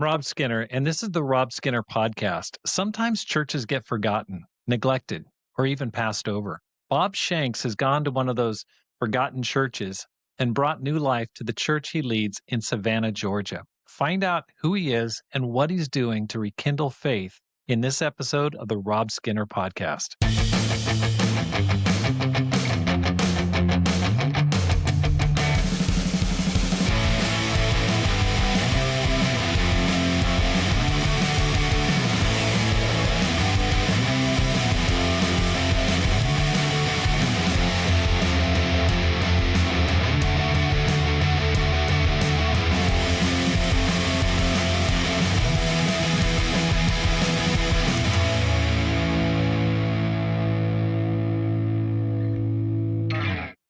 Rob Skinner, and this is the Rob Skinner podcast. Sometimes churches get forgotten, neglected, or even passed over. Bob Shanks has gone to one of those forgotten churches and brought new life to the church he leads in Savannah, Georgia. Find out who he is and what he's doing to rekindle faith in this episode of the Rob Skinner podcast.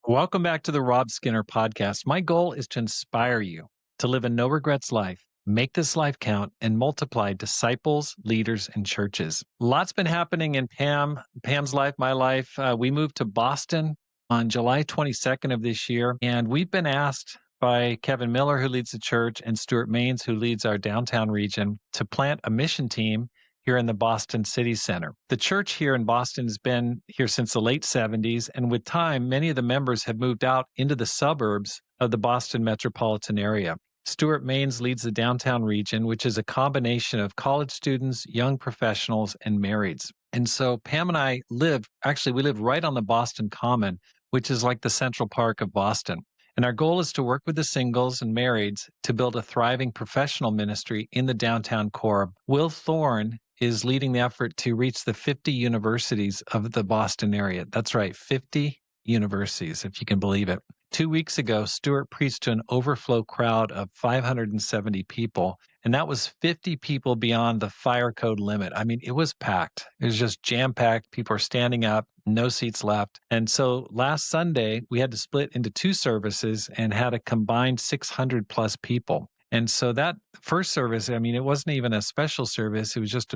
Welcome back to the Rob Skinner podcast. My goal is to inspire you to live a no regrets life, make this life count, and multiply disciples, leaders, and churches. Lots been happening in Pam's life, my life. We moved to Boston on July 22nd of this year, and we've been asked by Kevin Miller, who leads the church, and Stuart Maines, who leads our downtown region, to plant a mission team here in the Boston City Center. The church here in Boston has been here since the late 70s, and with time, many of the members have moved out into the suburbs of the Boston metropolitan area. Stuart Maines leads the downtown region, which is a combination of college students, young professionals, and marrieds. And so Pam and I we live right on the Boston Common, which is like the Central Park of Boston. And our goal is to work with the singles and marrieds to build a thriving professional ministry in the downtown core. Will Thorne is leading the effort to reach the 50 universities of the Boston area. That's right, 50 universities, if you can believe it. 2 weeks ago, Stuart preached to an overflow crowd of 570 people, and that was 50 people beyond the fire code limit. I mean, it was packed. It was just jam-packed. People are standing up, no seats left. And so last Sunday, we had to split into two services and had a combined 600 plus people. And so that first service, I mean, it wasn't even a special service. It was just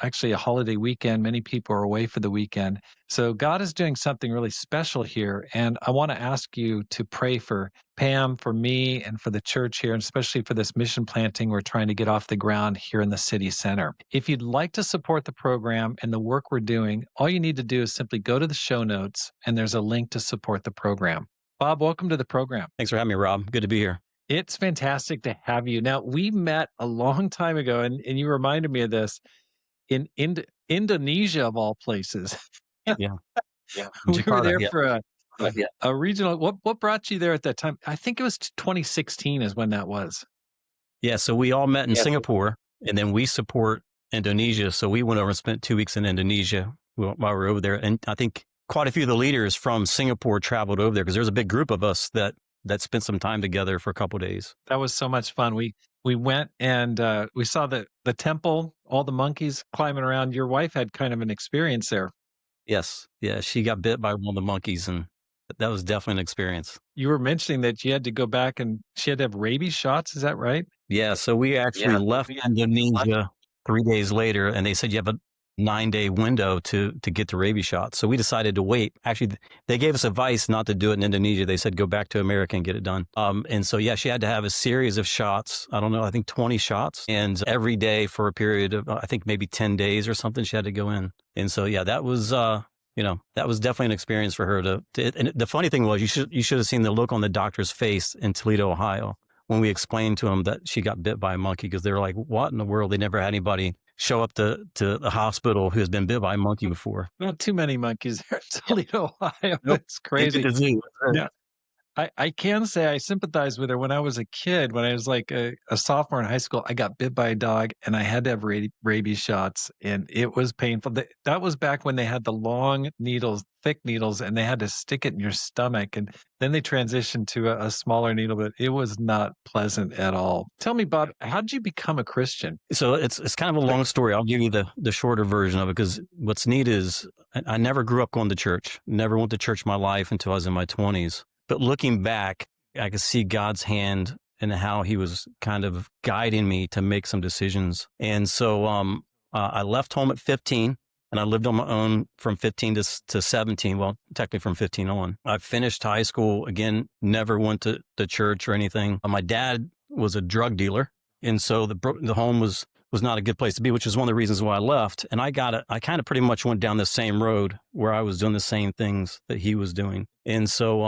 actually a holiday weekend. Many people are away for the weekend. So God is doing something really special here. And I want to ask you to pray for Pam, for me, and for the church here, and especially for this mission planting we're trying to get off the ground here in the city center. If you'd like to support the program and the work we're doing, all you need to do is simply go to the show notes, and there's a link to support the program. Bob, welcome to the program. Thanks for having me, Rob. Good to be here. It's fantastic to have you. Now, we met a long time ago, and you reminded me of this in Indonesia, of all places. Yeah. We were there yeah. for a regional. What brought you there at that time? I think it was 2016 is when that was. Yeah, so we all met in Singapore, and then we support Indonesia. So we went over and spent 2 weeks in Indonesia while we were over there. And I think quite a few of the leaders from Singapore traveled over there because there's a big group of us that spent some time together for a couple of days. That was so much fun. We went and we saw the temple, all the monkeys climbing around. Your wife had kind of an experience there. Yes. Yeah, she got bit by one of the monkeys, and that was definitely an experience. You were mentioning that you had to go back and she had to have rabies shots. Is that right? Yeah, so we actually left Indonesia 3 days later, and they said you have a 9-day window to get the rabies shot. So we decided to wait. Actually, they gave us advice not to do it in Indonesia. They said, go back to America and get it done. And so, yeah, she had to have a series of shots. I don't know, I think 20 shots. And every day for a period of, I think maybe 10 days or something, she had to go in. And so, yeah, that was, that was definitely an experience for her and the funny thing was, you should have seen the look on the doctor's face in Toledo, Ohio, when we explained to him that she got bit by a monkey, because they were like, what in the world? They never had anybody show up to the hospital who has been bit by a monkey before. Not too many monkeys there in Toledo, Ohio. Nope. It's crazy. Yeah. I can say I sympathize with her. When I was a kid, when I was like a sophomore in high school, I got bit by a dog and I had to have rabies shots, and it was painful. That was back when they had the long needles, thick needles, and they had to stick it in your stomach. And then they transitioned to a smaller needle, but it was not pleasant at all. Tell me, Bob, how did you become a Christian? So it's kind of a long story. I'll give you the shorter version of it, because what's neat is I never grew up going to church, never went to church my life until I was in my 20s. But looking back, I could see God's hand and how he was kind of guiding me to make some decisions. And so I left home at 15 and I lived on my own from 15 to 17. Well, technically from 15 on. I finished high school, again, never went to church or anything. My dad was a drug dealer. And so the home was not a good place to be, which is one of the reasons why I left. And I kind of pretty much went down the same road where I was doing the same things that he was doing. And so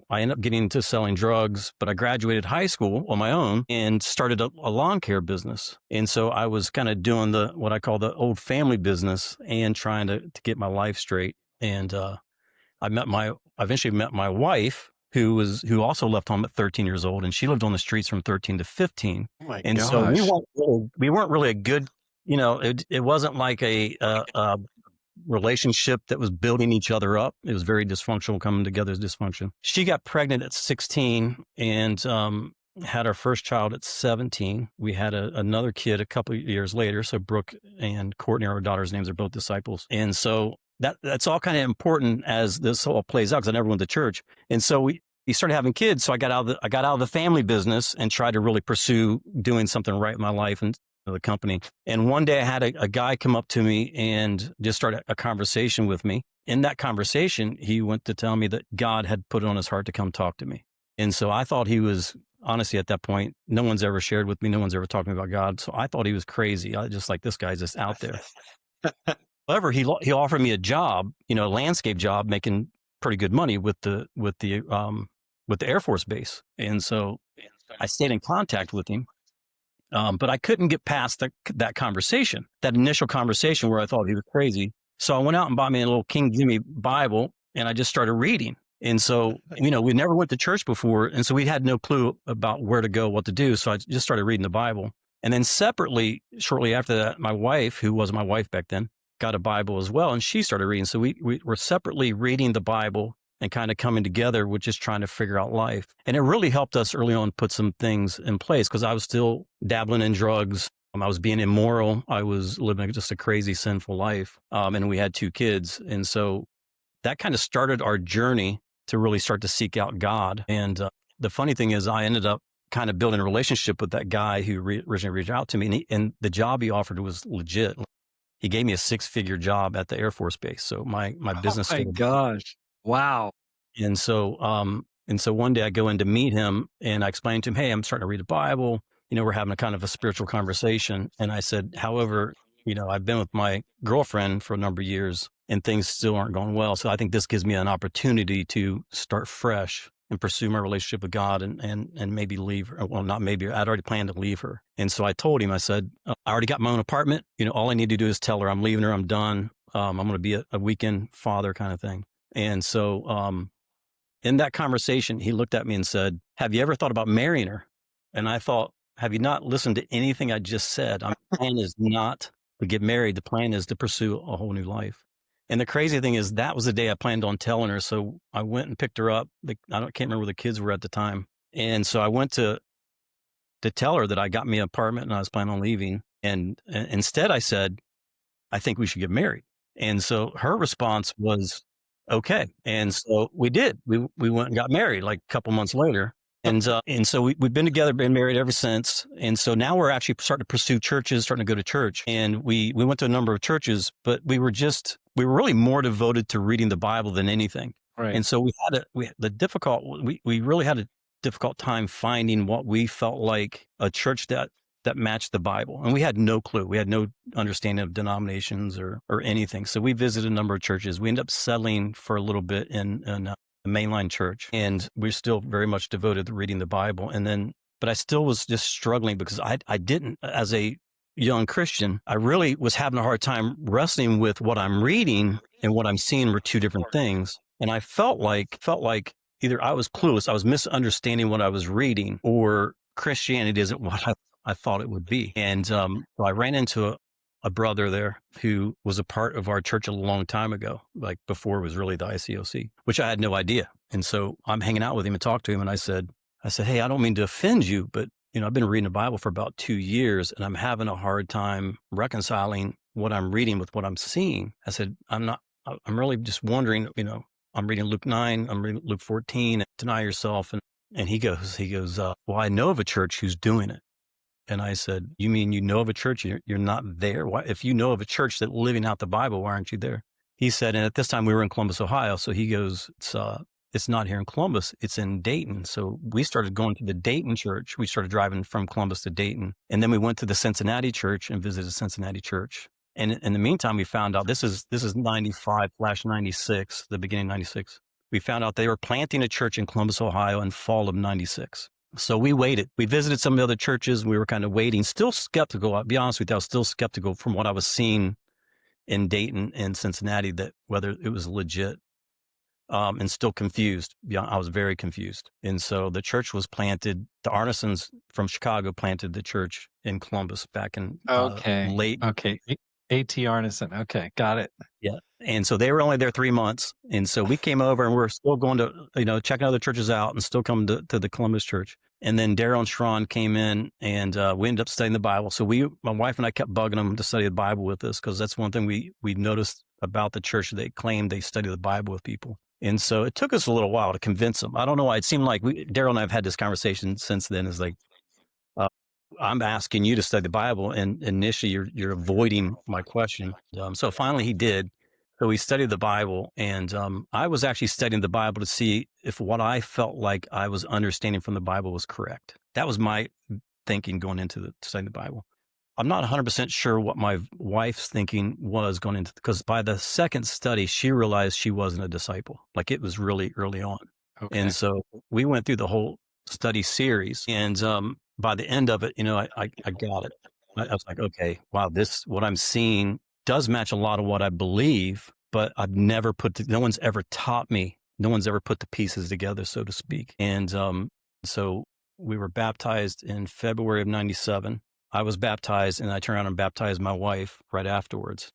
I ended up getting into selling drugs, but I graduated high school on my own and started a lawn care business. And so I was kind of doing what I call the old family business and trying to get my life straight. And I eventually met my wife, who also left home at 13 years old, and she lived on the streets from 13 to 15. Oh my And gosh. so we weren't really a good, it wasn't like a relationship that was building each other up. It was very dysfunctional, coming together as dysfunction. She got pregnant at 16 and had our first child at 17. We had another kid a couple of years later. So Brooke and Courtney, our daughter's names, are both disciples. And so that's all kind of important as this all plays out, because I never went to church. And so we started having kids. So I got out of the family business and tried to really pursue doing something right in my life and the company. And one day I had a guy come up to me and just start a conversation with me. In that conversation, he went to tell me that God had put it on his heart to come talk to me. And so I thought he was, honestly, at that point, no one's ever shared with me. No one's ever talked to me about God. So I thought he was crazy. I just like, this guy's just out there. However, he offered me a job, a landscape job, making pretty good money with the Air Force base. And so I stayed in contact with him. But I couldn't get past that conversation, that initial conversation where I thought he was crazy. So I went out and bought me a little King Jimmy Bible, and I just started reading. And so, we never went to church before. And so we had no clue about where to go, what to do. So I just started reading the Bible. And then separately, shortly after that, my wife, who was my wife back then, got a Bible as well, and she started reading. So we were separately reading the Bible and kind of coming together with just trying to figure out life. And it really helped us early on put some things in place, because I was still dabbling in drugs. I was being immoral. I was living just a crazy, sinful life. And we had 2 kids. And so that kind of started our journey to really start to seek out God. And the funny thing is, I ended up kind of building a relationship with that guy who originally reached out to me. And the job he offered was legit. He gave me a 6-figure job at the Air Force base. So my business. Oh my gosh. Wow. And so one day I go in to meet him, and I explained to him, hey, I'm starting to read the Bible. We're having a kind of a spiritual conversation. And I said, however, I've been with my girlfriend for a number of years and things still aren't going well. So I think this gives me an opportunity to start fresh and pursue my relationship with God and maybe leave her. Well, not maybe, I'd already planned to leave her. And so I told him, I said, I already got my own apartment. All I need to do is tell her I'm leaving her. I'm done. I'm going to be a weekend father kind of thing. And so in that conversation, he looked at me and said, have you ever thought about marrying her? And I thought, have you not listened to anything I just said? My plan is not to get married. The plan is to pursue a whole new life. And the crazy thing is, that was the day I planned on telling her. So I went and picked her up. I can't remember where the kids were at the time. And so I went to tell her that I got me an apartment and I was planning on leaving. And instead I said, I think we should get married. And so her response was, okay. And so we did. We went and got married like a couple months later. And so we've been together, been married ever since. And so now we're actually starting to pursue churches, starting to go to church. And we went to a number of churches, but we were really more devoted to reading the Bible than anything. Right. And so we really had a difficult time finding what we felt like a church that matched the Bible. And we had no clue. We had no understanding of denominations or anything. So we visited a number of churches. We ended up settling for a little bit in a mainline church, and we're still very much devoted to reading the Bible. But I still was just struggling because I didn't, as a young Christian, I really was having a hard time wrestling with what I'm reading and what I'm seeing were 2 different things. And I felt like either I was clueless, I was misunderstanding what I was reading, or Christianity isn't what I thought it would be. And so I ran into a brother there who was a part of our church a long time ago, like before it was really the ICOC, which I had no idea. And so I'm hanging out with him and talked to him. And I said, hey, I don't mean to offend you, but I've been reading the Bible for about 2 years and I'm having a hard time reconciling what I'm reading with what I'm seeing. I said, I'm really just wondering, I'm reading Luke 9, I'm reading Luke 14, deny yourself. And he goes, well, I know of a church who's doing it. And I said, you mean you know of a church? You're not there? Why, if you know of a church that's living out the Bible, why aren't you there? He said, and at this time we were in Columbus, Ohio. So he goes, it's not here in Columbus, it's in Dayton. So we started going to the Dayton church. We started driving from Columbus to Dayton. And then we went to the Cincinnati church and visited Cincinnati church. And in the meantime, we found out this is 95/96, the beginning of 96. We found out they were planting a church in Columbus, Ohio in fall of 96. So we waited. We visited some of the other churches. We were kind of waiting, still skeptical. I'll be honest with you, I was still skeptical from what I was seeing in Dayton and Cincinnati that whether it was legit, and still confused. Yeah, I was very confused. And so the church was planted. The Arnesons from Chicago planted the church in Columbus back in Okay. late. Okay. A.T. Arneson. Okay. Got it. Yeah. And so they were only there 3 months. And so we came over and we're still going to, checking other churches out and still coming to the Columbus church. And then Daryl and Sharon came in and we ended up studying the Bible. So my wife and I kept bugging them to study the Bible with us because that's one thing we noticed about the church. They claimed they study the Bible with people. And so it took us a little while to convince them. I don't know why. It seemed like Daryl and I have had this conversation since then. It's like, I'm asking you to study the Bible, and initially you're avoiding my question. So finally he did. So we studied the Bible, and I was actually studying the Bible to see if what I felt like I was understanding from the Bible was correct. That was my thinking going into studying the Bible. I'm not 100% sure what my wife's thinking was going into, because by the second study, she realized she wasn't a disciple. Like, it was really early on. Okay. And so we went through the whole study series, and by the end of it, I got it. I was like, okay, wow, what I'm seeing does match a lot of what I believe, but I've never no one's ever taught me. No one's ever put the pieces together, so to speak. And so we were baptized in February of 97. I was baptized, and I turned around and baptized my wife right afterwards.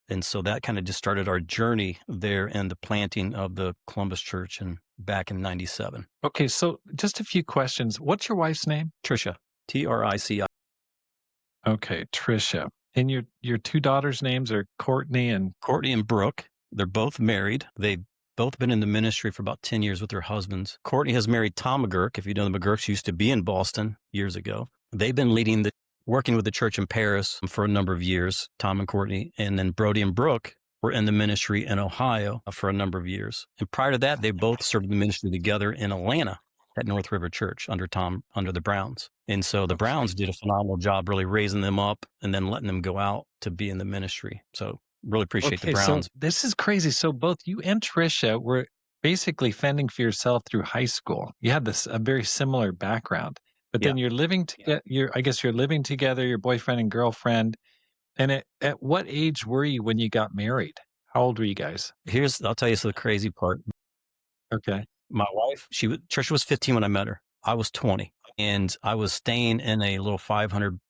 And so that kind of just started our journey there in the planting of the Columbus church back in 97. Okay. So just a few questions. What's your wife's name? Tricia, Trici. Okay. Tricia. And your two daughters' names are Courtney and Brooke. They're both married. They've both been in the ministry for about 10 years with their husbands. Courtney has married Tom McGurk. If you know the McGurks, used to be in Boston years ago. They've been working with the church in Paris for a number of years, Tom and Courtney. And then Brody and Brooke were in the ministry in Ohio for a number of years. And prior to that, they both served the ministry together in Atlanta at North River Church under the Browns. And so the Browns did a phenomenal job really raising them up and then letting them go out to be in the ministry. So really appreciate the Browns. So this is crazy. So both you and Tricia were basically fending for yourself through high school. You had a very similar background, but then you're living together. I guess you're living together, your boyfriend and girlfriend. And at what age were you when you got married? How old were you guys? I'll tell you the crazy part. Okay. My wife, Tricia was 15 when I met her. I was 20, and I was staying in a little 500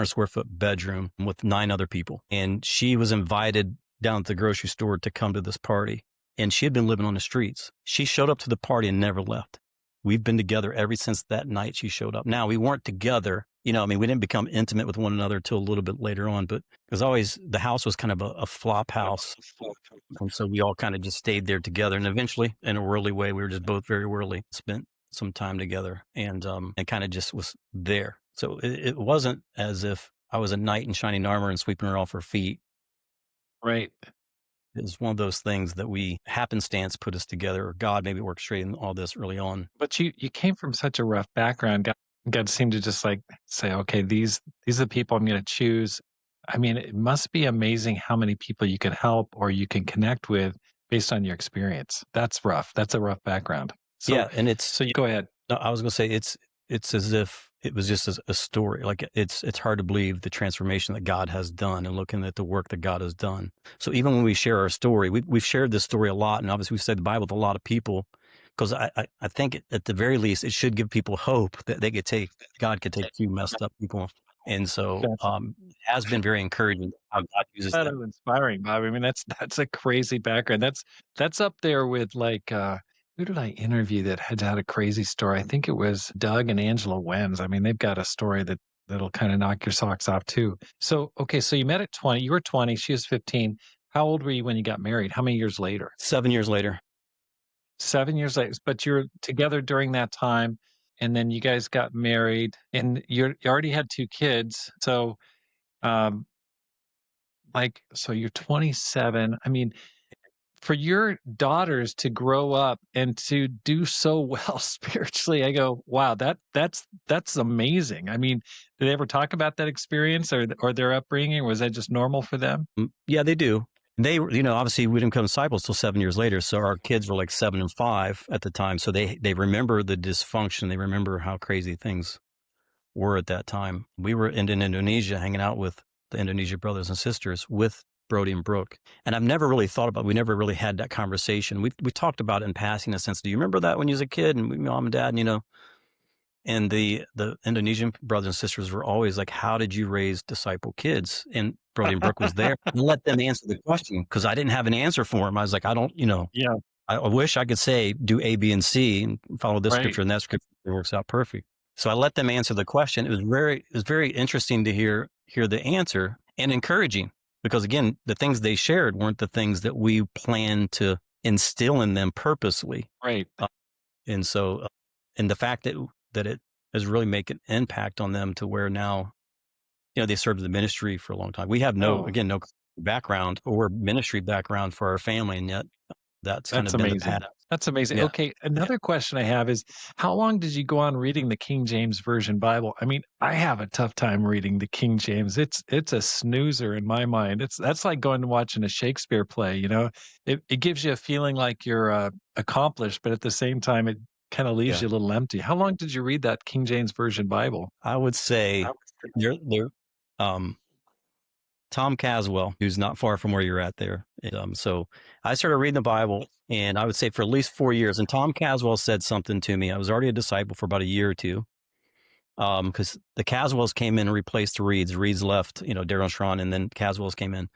square foot bedroom with 9 other people. And she was invited down at the grocery store to come to this party. And she had been living on the streets. She showed up to the party and never left. We've been together ever since that night she showed up. Now, we weren't together. We didn't become intimate with one another till a little bit later on, but the house was kind of a flop house. And so we all kind of just stayed there together. And eventually, in a worldly way, we were just both very worldly, spent some time together and kind of just was there. So it wasn't as if I was a knight in shining armor and sweeping her off her feet. Right. It was one of those things that happenstance put us together, or God maybe orchestrating all this early on. But you came from such a rough background. God seemed to just say, okay, these are the people I'm going to choose. I mean, it must be amazing how many people you can help or you can connect with based on your experience. That's rough. That's a rough background. So, yeah, and so you go ahead. No, I was going to say it's as if it was just a story. Like it's hard to believe the transformation that God has done and looking at the work that God has done. So even when we share our story, we've shared this story a lot, and obviously we've studied the Bible with a lot of people, because I think at the very least it should give people hope that God could take a few messed up people. And so it has been very encouraging how God uses that. Inspiring, Bob. I mean, that's a crazy background. That's up there with who did I interview that had a crazy story? I think it was Doug and Angela Wenz. I mean, they've got a story that'll kind of knock your socks off too. So, okay, so you met at 20. You were 20. She was 15. How old were you when you got married? How many years later? 7 years later. 7 years later. But you're together during that time, and then you guys got married, and you already had 2 kids. So, so you're 27. I mean, for your daughters to grow up and to do so well spiritually, I go, wow, that's amazing. I mean, did they ever talk about that experience or their upbringing? Or was that just normal for them? Yeah, they do. They, obviously we didn't become disciples till 7 years later. So our kids were like 7 and 5 at the time. So they remember the dysfunction. They remember how crazy things were at that time. We were in Indonesia hanging out with the Indonesia brothers and sisters with Brody and Brooke. And I've never really thought about, we never really had that conversation. We talked about it in passing, in a sense. Do you remember that when you was a kid and mom and dad, and the Indonesian brothers and sisters were always like, how did you raise disciple kids? And Brody and Brooke was there and let them answer the question because I didn't have an answer for them. I was like, I don't, Yeah, I wish I could say do A, B, and C and follow this right. scripture and that scripture. It works out perfect. So I let them answer the question. It was very interesting to hear the answer and encouraging because again, the things they shared weren't the things that we planned to instill in them purposely. Right. And so, and the fact that it has really made an impact on them to where now, they served the ministry for a long time. We have no background or ministry background for our family, and yet that's kind That's of been the amazing. pattern. That's amazing. Yeah. Okay, another question I have is how long did you go on reading the King James Version Bible? I mean, I have a tough time reading the King James. It's a snoozer in my mind. That's like going and watching a Shakespeare play, you know? It gives you a feeling like you're accomplished, but at the same time it kind of leaves Yeah. you a little empty. How long did you read that King James Version Bible? I would say they're Tom Caswell, who's not far from where you're at there. So I started reading the Bible, and I would say for at least 4 years. And Tom Caswell said something to me. I was already a disciple for about a year or two, because the Caswells came in and replaced the Reeds. The Reeds left, Darren Schron, and then Caswells came in.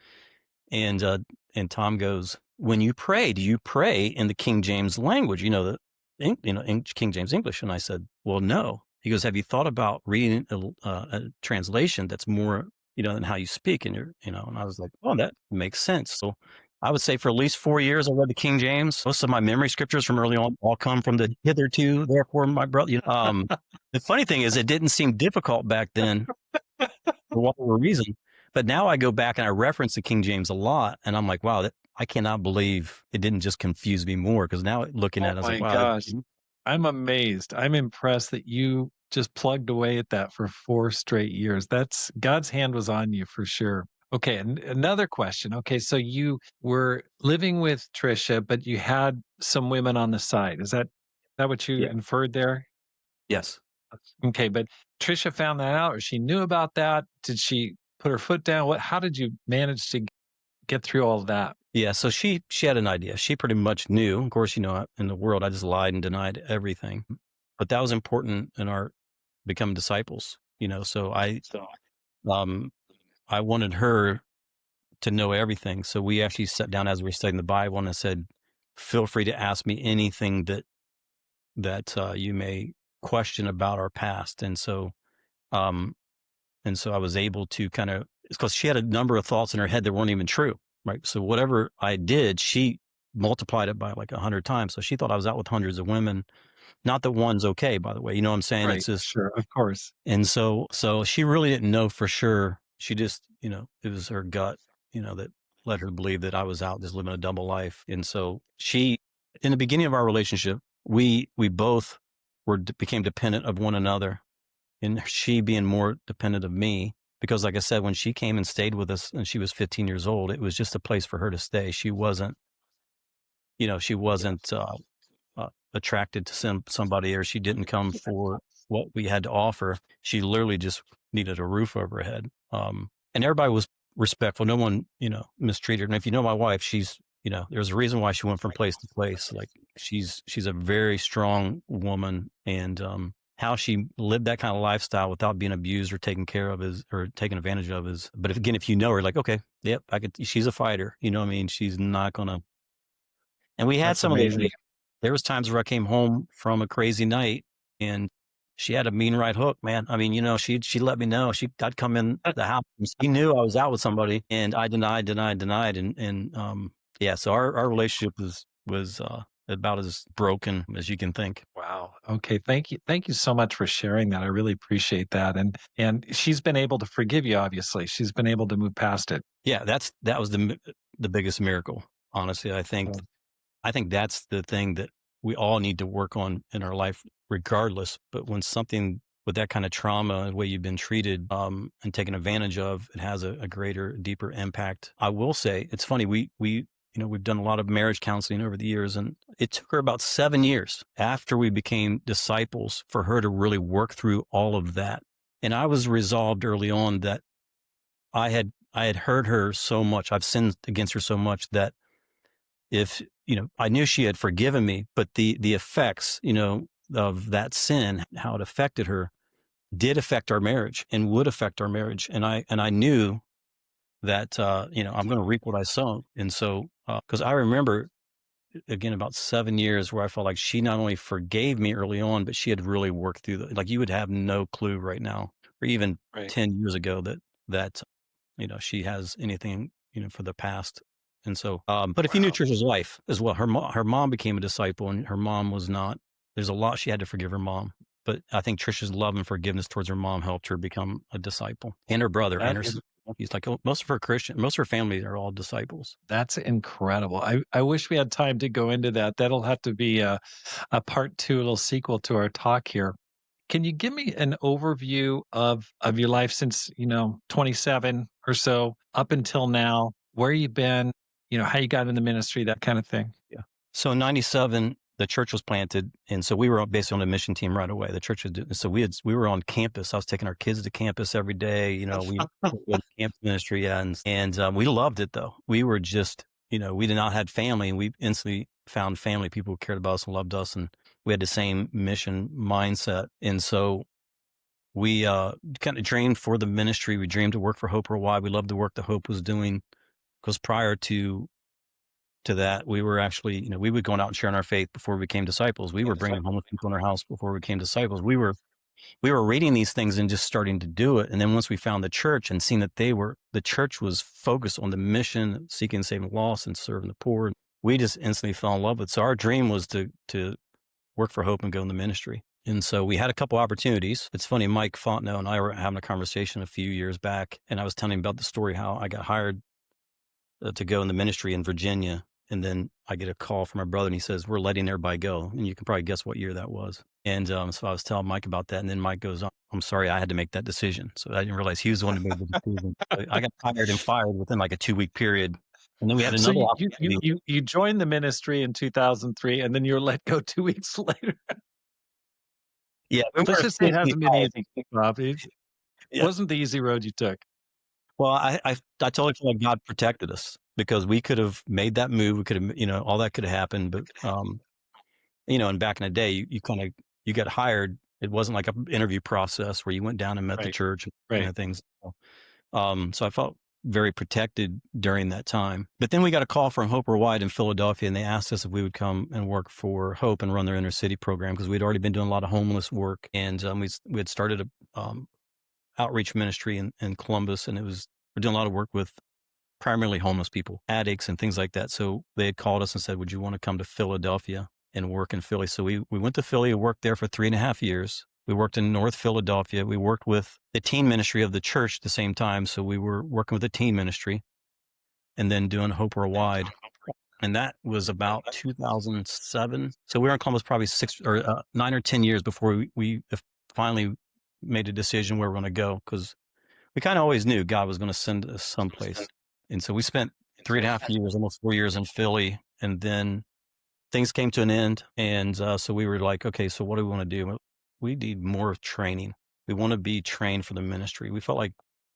And Tom goes, "When you pray, do you pray in the King James language? King James English?" And I said, "Well, no." He goes, "Have you thought about reading a translation that's more, than how you speak?" And and I was like, "Oh, that makes sense." So I would say for at least 4 years, I read the King James. Most of my memory scriptures from early on all come from the hitherto, therefore, my brother. The funny thing is, it didn't seem difficult back then for whatever reason. But now I go back and I reference the King James a lot, and I'm like, wow, I cannot believe it didn't just confuse me more. Because now looking at it, I was Oh like, my wow, gosh. I'm amazed. I'm impressed that you just plugged away at that for 4 straight years. That's God's hand was on you for sure. Okay, another question. Okay, so you were living with Tricia, but you had some women on the side. Is that what you yeah, inferred there? yes, Okay, but Tricia found that out or she knew about that? Did she put her foot down? How did you manage to get through all of that? yeah. So she had an idea. She pretty much knew. Of course, in the world, I just lied and denied everything. But that was important in our becoming disciples. So um, I wanted her to know everything. So we actually sat down as we were studying the Bible, and I said, "Feel free to ask me anything that you may question about our past." Um, and so I was able to kind of, because she had a number of thoughts in her head that weren't even true, right? So whatever I did, she multiplied it by like 100 times. So she thought I was out with hundreds of women. Not that one's okay, by the way. You know what I'm saying? Right, It's just, sure, of course. and so she really didn't know for sure. She just, it was her gut, that led her to believe that I was out just living a double life. And so in the beginning of our relationship, we both became dependent of one another, and she being more dependent of me. Because like I said, when she came and stayed with us and she was 15 years old, it was just a place for her to stay. She wasn't, attracted to somebody, or she didn't come for what we had to offer. She literally just needed a roof over her head. And everybody was respectful. No one, mistreated her. And if you know my wife, she's, there's a reason why she went from place to place. Like she's a very strong woman, and how she lived that kind of lifestyle without being abused or taken care of or taken advantage of is. But if you know her, like, okay, yep, she's a fighter. You know what I mean? She's not gonna. And we had That's some of those. amazing. There was times where I came home from a crazy night and she had a mean right hook, man. I mean, she let me know. I'd come in the house and she knew I was out with somebody, and I denied. And yeah, so our relationship was about as broken as you can think. Wow. Okay. Thank you. Thank you so much for sharing that. I really appreciate that. And she's been able to forgive you, obviously. She's been able to move past it. Yeah, that was the biggest miracle. honestly. Yeah. I think that's the thing that we all need to work on in our life regardless, but when something with that kind of trauma, the way you've been treated, and taken advantage of, it has a greater, deeper impact. I will say, it's funny, we've done a lot of marriage counseling over the years, and it took her about 7 years after we became disciples for her to really work through all of that. And I was resolved early on that I had hurt her so much, I've sinned against her so much that if, I knew she had forgiven me, but the effects, of that sin, how it affected her, did affect our marriage and would affect our marriage. And I knew that, I'm going to reap what I sow. And so, because I remember again about 7 years where I felt like she not only forgave me early on, but she had really worked through like you would have no clue right now, or even Right. 10 years ago that she has anything, for the past. And so, but if you knew Wow. Tricia's life as well, her mom became a disciple, and her mom was not. There's a lot she had to forgive her mom, but I think Tricia's love and forgiveness towards her mom helped her become a disciple, and her brother and That her is sister. He's like, most of her Christian, most of her family are all disciples. that's incredible. I wish we had time to go into that. That'll have to be a part 2, a little sequel to our talk here. Can you give me an overview of your life since, 27 or so up until now, where you've been, how you got in the ministry, that kind of thing? Yeah. So in '97, the church was planted, and so we were basically on the mission team right away. The church was so we were on campus. I was taking our kids to campus every day. We had campus ministry, yeah, and we loved it though. We were just, we did not had family, and we instantly found family, people who cared about us and loved us, and we had the same mission mindset. And so we kind of dreamed for the ministry. We dreamed to work for Hope Worldwide. We loved the work that Hope was doing, because prior to that, we were actually, we would go out and sharing our faith before we became disciples. We were bringing homeless people in our house before we became disciples. We were reading these things and just starting to do it. And then once we found the church and seeing that the church was focused on the mission, seeking and saving the lost and serving the poor, we just instantly fell in love with it. So our dream was to work for Hope and go in the ministry. And so we had a couple opportunities. It's funny, Mike Fontenot and I were having a conversation a few years back, and I was telling him about the story, how I got hired to go in the ministry in Virginia. And then I get a call from my brother, and he says, we're letting everybody go. And you can probably guess what year that was. And so I was telling Mike about that. And then Mike goes, I'm sorry, I had to make that decision. So I didn't realize he was the one who made the decision. So I got hired and fired within like a 2-week period. And then we had So another you opportunity. you joined the ministry in 2003, and then you were let go 2 weeks later. Yeah, we Let's were just say it officially hasn't been fired. easy, Rob. It Yeah. wasn't the easy road you took. Well, I totally feel like God protected us, because we could have made that move. We could have, all that could have happened. But, and back in the day, you got hired. It wasn't like an interview process where you went down and met the Right, church and right. things. So I felt very protected during that time. But then we got a call from Hope Worldwide in Philadelphia, and they asked us if we would come and work for Hope and run their inner city program, because we'd already been doing a lot of homeless work, and we had started a outreach ministry in Columbus, and we're doing a lot of work with primarily homeless people, addicts, and things like that. So they had called us and said, would you want to come to Philadelphia and work in Philly? So we went to Philly and worked there for 3.5 years. We worked in North Philadelphia. We worked with the teen ministry of the church at the same time. So we were working with the teen ministry and then doing Hope Worldwide. And that was about 2007. So we were in Columbus probably 9 or 10 years before we finally made a decision where we're going to go, because we kind of always knew God was going to send us someplace. And so we spent 3.5 years, almost 4 years in Philly. And then things came to an end. And so we were like, okay, so what do we want to do? We need more training. We want to be trained for the ministry. We felt like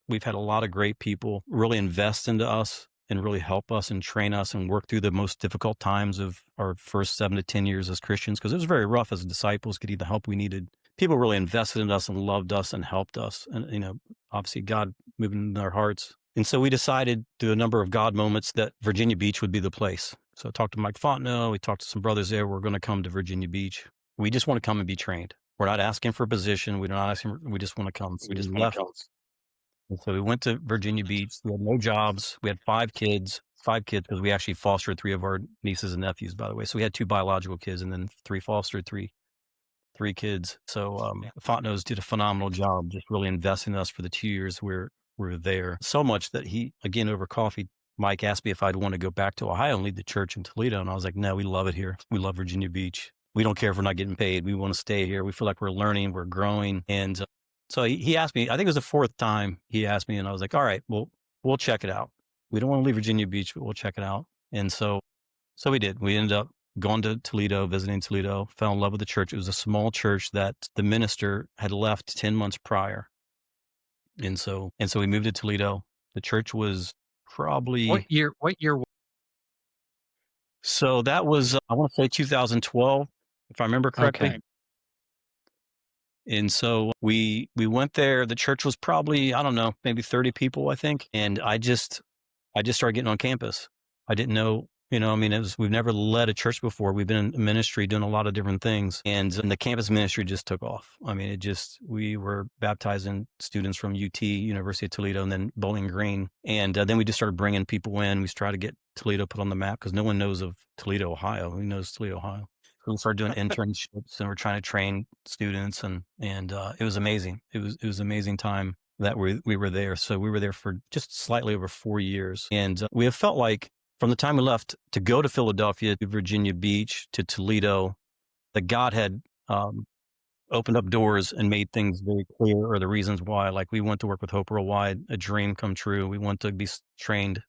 we've had a lot of great people really invest into us and really help us and train us and work through the most difficult times of our first 7 to 10 years as Christians, because it was very rough as disciples, getting the help we needed. People really invested in us and loved us and helped us. And, obviously God moving in our hearts. And so we decided through a number of God moments that Virginia Beach would be the place. So I talked to Mike Fontenot. We talked to some brothers there. We're going to come to Virginia Beach. We just want to come and be trained. We're not asking for a position. We're not asking. We just want to come. So we left. And so we went to Virginia Beach. We had no jobs. We had 5 kids, because we actually fostered 3 of our nieces and nephews, by the way. So we had 2 biological kids and then 3 fostered, 3 kids. So Fontenot's did a phenomenal job, just really investing in us for the 2 years we were there. So much that he, again, over coffee, Mike asked me if I'd want to go back to Ohio and lead the church in Toledo. And I was like, no, we love it here. We love Virginia Beach. We don't care if we're not getting paid. We want to stay here. We feel like we're learning, we're growing. And so he asked me, I think it was the fourth time he asked me, and I was like, all right, well, we'll check it out. We don't want to leave Virginia Beach, but we'll check it out. And so we did. We ended up going to Toledo, visiting Toledo, fell in love with the church. It was a small church that the minister had left 10 months prior. And so we moved to Toledo. The church was probably... What year? So that was, I want to say 2012, if I remember correctly. Okay. And so we went there. The church was probably, I don't know, maybe 30 people, I think. And I just started getting on campus. I didn't know, we've never led a church before. We've been in ministry doing a lot of different things. And the campus ministry just took off. I mean, we were baptizing students from UT, University of Toledo, and then Bowling Green. And then we just started bringing people in. We tried to get Toledo put on the map because no one knows of Toledo, Ohio. Who knows Toledo, Ohio? We started doing internships, and we're trying to train students, and it was amazing. It was an amazing time that we were there. So we were there for just slightly over 4 years, and we have felt like from the time we left to go to Philadelphia, to Virginia Beach, to Toledo, that God had opened up doors and made things very clear, or the reasons why. Like, we went to work with Hope Worldwide, a dream come true. We went to be trained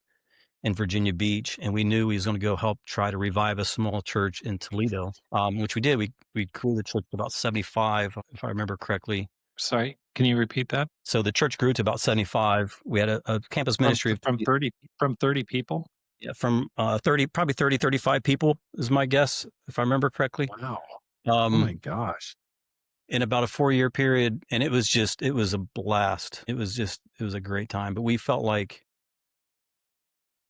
in Virginia Beach, and we knew he was going to go help try to revive a small church in Toledo, which we did. We grew the church to about 75, if I remember correctly. Sorry, can you repeat that? So the church grew to about 75. We had a campus ministry from 30 people. Yeah, from 35 people is my guess, if I remember correctly. Wow. Oh my gosh. In about a 4-year period, and it was a blast. It was a great time. But we felt like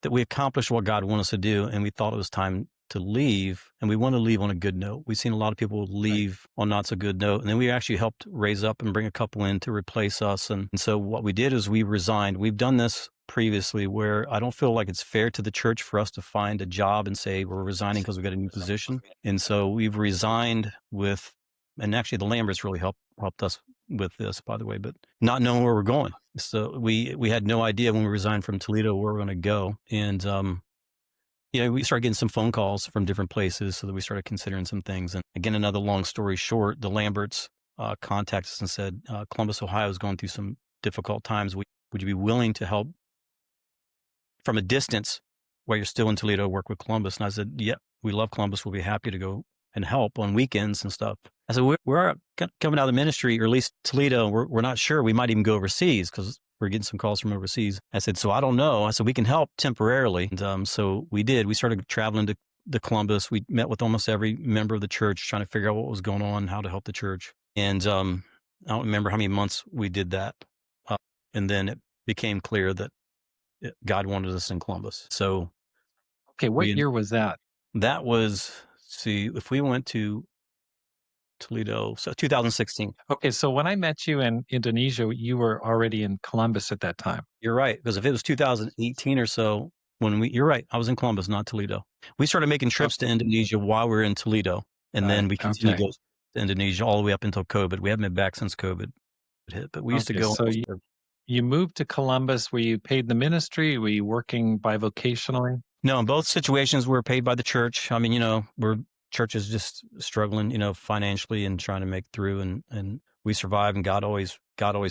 that we accomplished what God wanted us to do, and we thought it was time to leave, and we want to leave on a good note. We've seen a lot of people leave on not so good note, and then we actually helped raise up and bring a couple in to replace us. And so what we did is we resigned. We've done this previously, where I don't feel like it's fair to the church for us to find a job and say we're resigning because we got a new position. And so we've resigned and actually the Lamberts really helped us with this, by the way, but not knowing where we're going. So we had no idea when we resigned from Toledo where we're going to go. And, we started getting some phone calls from different places, so that we started considering some things. And again, another long story short, the Lamberts contacted us and said, Columbus, Ohio is going through some difficult times. Would you be willing to help from a distance while you're still in Toledo, work with Columbus? And I said, yeah, we love Columbus. We'll be happy to go and help on weekends and stuff. I said, we're coming out of the ministry, or at least Toledo. We're not sure. We might even go overseas because we're getting some calls from overseas. I said, so I don't know. I said, we can help temporarily. And so we did. We started traveling to Columbus. We met with almost every member of the church, trying to figure out what was going on, how to help the church. And I don't remember how many months we did that. And then it became clear that God wanted us in Columbus. So, okay, what year was that? That was, if we went to Toledo, so 2016. Okay, so when I met you in Indonesia, you were already in Columbus at that time. You're right, because if it was 2018 or so, you're right, I was in Columbus, not Toledo. We started making trips to Indonesia while we were in Toledo, and then we continued to go to Indonesia all the way up until COVID. We haven't been back since COVID hit, but we used to go. So you moved to Columbus. Were you paid the ministry? Were you working bivocationally? No, in both situations, we were paid by the church. I mean, church is just struggling, financially and trying to make through, and we survive, and God always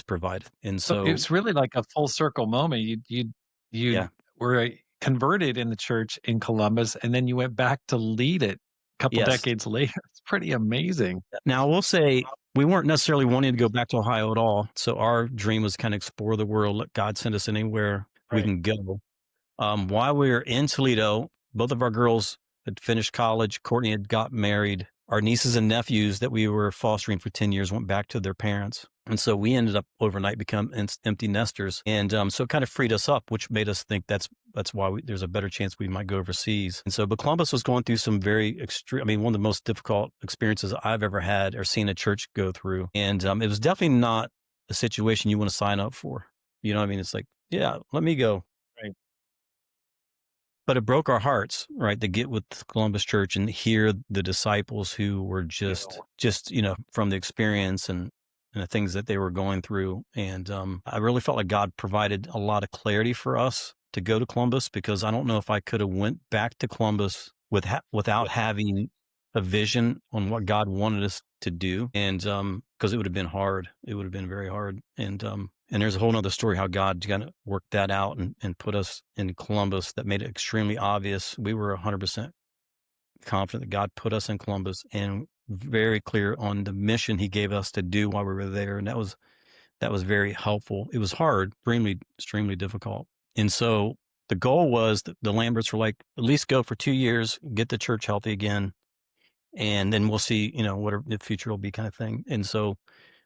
provided. And so it's really like a full circle moment. You were converted in the church in Columbus, and then you went back to lead it a couple decades later. It's pretty amazing. Now, we'll say we weren't necessarily wanting to go back to Ohio at all. So our dream was kind of explore the world, let God send us anywhere we can go. While we were in Toledo, both of our girls had finished college. Courtney had got married. Our nieces and nephews that we were fostering for 10 years went back to their parents. And so we ended up overnight become empty nesters. And so it kind of freed us up, which made us think that's why there's a better chance we might go overseas. And so, but Columbus was going through some very extreme, one of the most difficult experiences I've ever had or seen a church go through. And it was definitely not a situation you want to sign up for. You know what I mean? It's like, yeah, let me go. Right. But it broke our hearts, right, to get with Columbus Church and hear the disciples who were just from the experience and the things that they were going through. And I really felt like God provided a lot of clarity for us to go to Columbus because I don't know if I could have went back to Columbus without having a vision on what God wanted us to do. And because it would have been hard. It would have been very hard. And there's a whole nother story how God kind of worked that out and put us in Columbus that made it extremely obvious. We were 100% confident that God put us in Columbus and very clear on the mission he gave us to do while we were there. And that was very helpful. It was hard, extremely difficult. And so the goal was that the Lamberts were like, at least go for 2 years, get the church healthy again. And then we'll see, what the future will be kind of thing. And so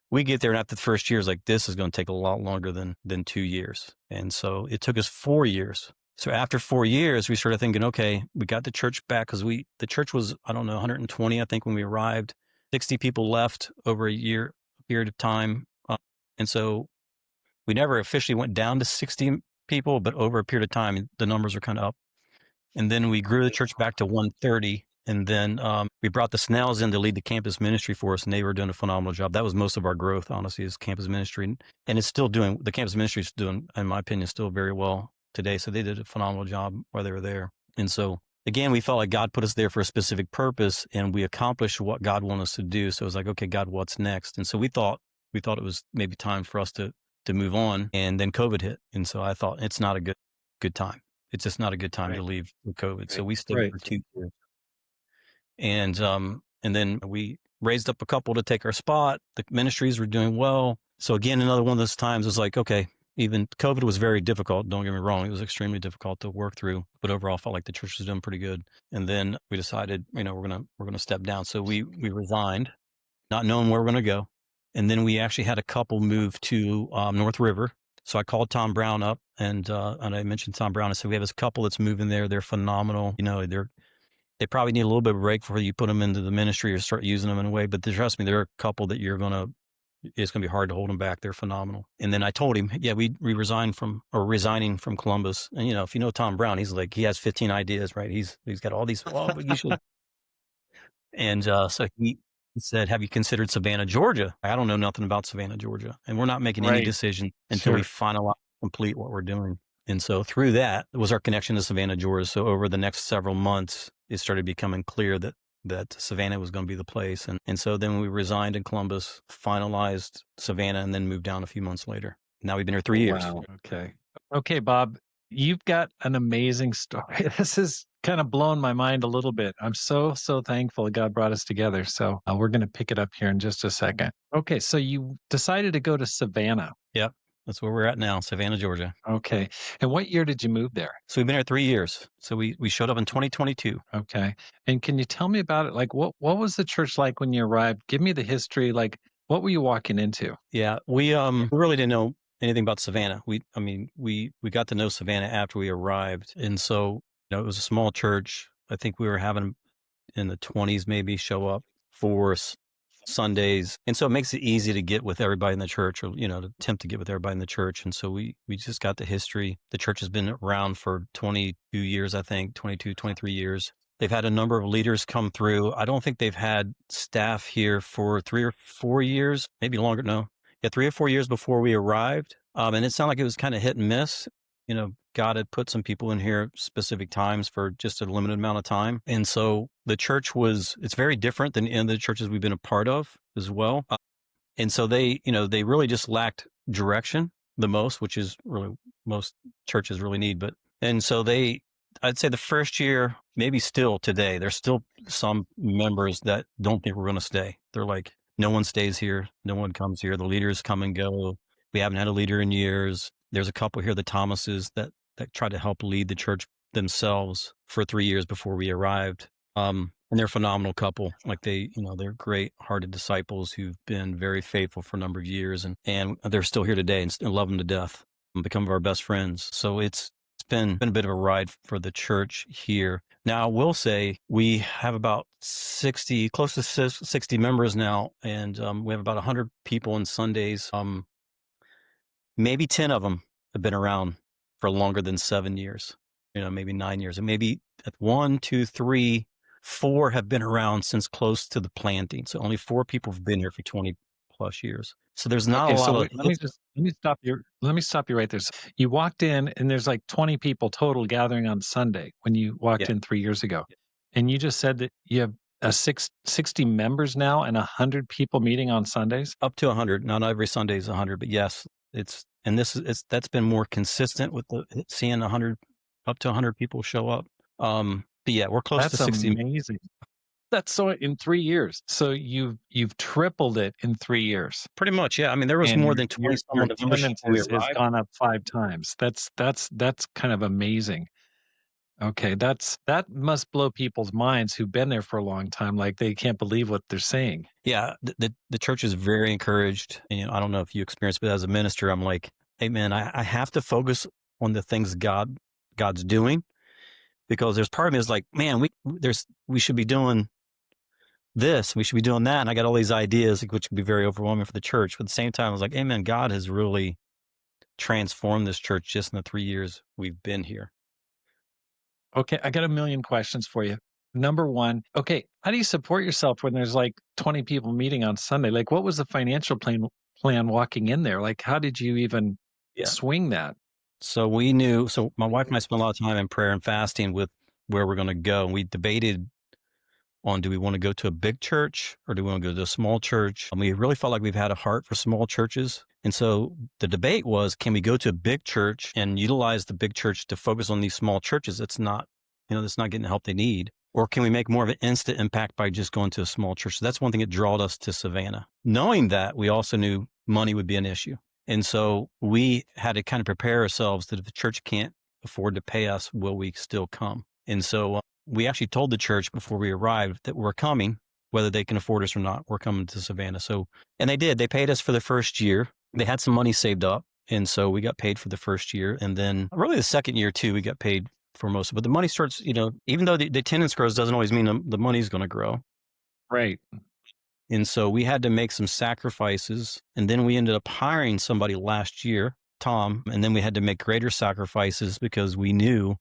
we get there, and after the first year, it's like, this is going to take a lot longer than 2 years. And so it took us 4 years. So after 4 years, we started thinking, okay, we got the church back because the church was, 120, I think, when we arrived. 60 people left over a period of time. And so we never officially went down to 60 people, but over a period of time, the numbers were kind of up. And then we grew the church back to 130. And then we brought the Snells in to lead the campus ministry for us, and they were doing a phenomenal job. That was most of our growth, honestly, is campus ministry. And it's still doing, the campus ministry is doing, in my opinion, still very well today. So they did a phenomenal job while they were there. And so, again, we felt like God put us there for a specific purpose, and we accomplished what God wanted us to do. So it was like, okay, God, what's next? And so we thought it was maybe time for us to move on. And then COVID hit. And so I thought it's not a good time. It's just not a good time to leave with COVID. Right. So we stayed for 2 years. And then we raised up a couple to take our spot. The ministries were doing well. So again, another one of those times was like, okay, even COVID was very difficult. Don't get me wrong. It was extremely difficult to work through, but overall felt like the church was doing pretty good. And then we decided, we're going to step down. So we resigned, not knowing where we're going to go. And then we actually had a couple move to North River. So I called Tom Brown up and I mentioned Tom Brown. I said, we have this couple that's moving there. They're phenomenal. They probably need a little bit of a break before you put them into the ministry or start using them in a way. But trust me, they're a couple that it's going to be hard to hold them back. They're phenomenal. And then I told him, yeah, we resigning from Columbus. And, if you know Tom Brown, he's like, he has 15 ideas, right? He's got all these, but you should. And so he said, have you considered Savannah, Georgia? I don't know nothing about Savannah, Georgia. And we're not making any decision until we complete what we're doing. And so through that was our connection to Savannah, Georgia. So over the next several months, it started becoming clear that Savannah was going to be the place. And so then we resigned in Columbus, finalized Savannah, and then moved down a few months later. Now we've been here 3 years. Wow. Okay, Bob, you've got an amazing story. This is kind of blown my mind a little bit. I'm so thankful God brought us together. So we're going to pick it up here in just a second. Okay, so you decided to go to Savannah. Yep. That's where we're at now, Savannah, Georgia. Okay. And what year did you move there? So we've been here 3 years. So we showed up in 2022. Okay. And can you tell me about it? Like, what was the church like when you arrived? Give me the history. Like, what were you walking into? Yeah, we really didn't know anything about Savannah. We got to know Savannah after we arrived. And so, it was a small church. I think we were having in the 20s maybe show up for Sundays. And so it makes it easy to get with everybody in the church, or, to attempt to get with everybody in the church. And so we just got the history. The church has been around for 22 years, I think, 22, 23 years. They've had a number of leaders come through. I don't think they've had staff here for 3 or 4 years, maybe longer. No. Yeah, 3 or 4 years before we arrived. And it sounded like it was kind of hit and miss. God had put some people in here specific times for just a limited amount of time. And so the church it's very different than any of the churches we've been a part of as well. And so they really just lacked direction the most, which is really most churches really need. And so I'd say the first year, maybe still today, there's still some members that don't think we're going to stay. They're like, no one stays here. No one comes here. The leaders come and go. We haven't had a leader in years. There's a couple here, the Thomases, that tried to help lead the church themselves for 3 years before we arrived. And they're a phenomenal couple. Like they're great hearted disciples who've been very faithful for a number of years, and they're still here today and love them to death and become our best friends. So it's been a bit of a ride for the church here. Now, I will say we have about 60, close to 60 members now, and we have about 100 people on Sundays. Maybe 10 of them have been around for longer than 7 years, maybe 9 years, and maybe 1, 2, 3, 4 have been around since close to the planting. So only 4 people have been here for 20 plus years. So there's not a Okay, so lot of wait, let me stop you right there. So you walked in and there's like 20 people total gathering on Sunday when you yeah, walked in 3 years ago. And you just said that you have 60 members now and 100 people meeting on Sundays? up to 100. Not every Sunday is 100, but yes, that's been more consistent with seeing 100 up to 100 people show up. But yeah, we're close to That's 60. amazing. That's so in 3 years. So you've tripled it in 3 years. Pretty much, yeah. I mean, there was And more your than 20 your some your on the membership attendance when we has arrived. gone up 5 times. That's kind of amazing. Okay, that must blow people's minds who've been there for a long time, like, they can't believe what they're saying. Yeah, the church is very encouraged. And, I don't know if you experienced, but as a minister, I'm like, hey man, I have to focus on the things God's doing, because there's part of me is like, man, we should be doing this, we should be doing that, and I got all these ideas, which could be very overwhelming for the church. But at the same time, I was like, hey man, God has really transformed this church just in the 3 years we've been here. Okay, I got a million questions for you. Number 1, okay, how do you support yourself when there's, like, 20 people meeting on Sunday? Like, what was the financial plan walking in there? Like, how did you even Yeah. swing that? So my wife and I spent a lot of time in prayer and fasting with where we're going to go. And we debated on, do we want to go to a big church or do we want to go to a small church? And we really felt like we've had a heart for small churches. And so the debate was, can we go to a big church and utilize the big church to focus on these small churches that's not getting the help they need? Or can we make more of an instant impact by just going to a small church? So that's one thing that drawed us to Savannah. Knowing that, we also knew money would be an issue. And so we had to kind of prepare ourselves that if the church can't afford to pay us, will we still come? And so we actually told the church before we arrived that we're coming, whether they can afford us or not. We're coming to Savannah. So, and they did. They paid us for the first year. They had some money saved up. And so we got paid for the first year. And then really the second year too, we got paid for most of it. But the money starts, even though the attendance grows, doesn't always mean the money's going to grow. Right. And so we had to make some sacrifices. And then we ended up hiring somebody last year, Tom. And then we had to make greater sacrifices because we knew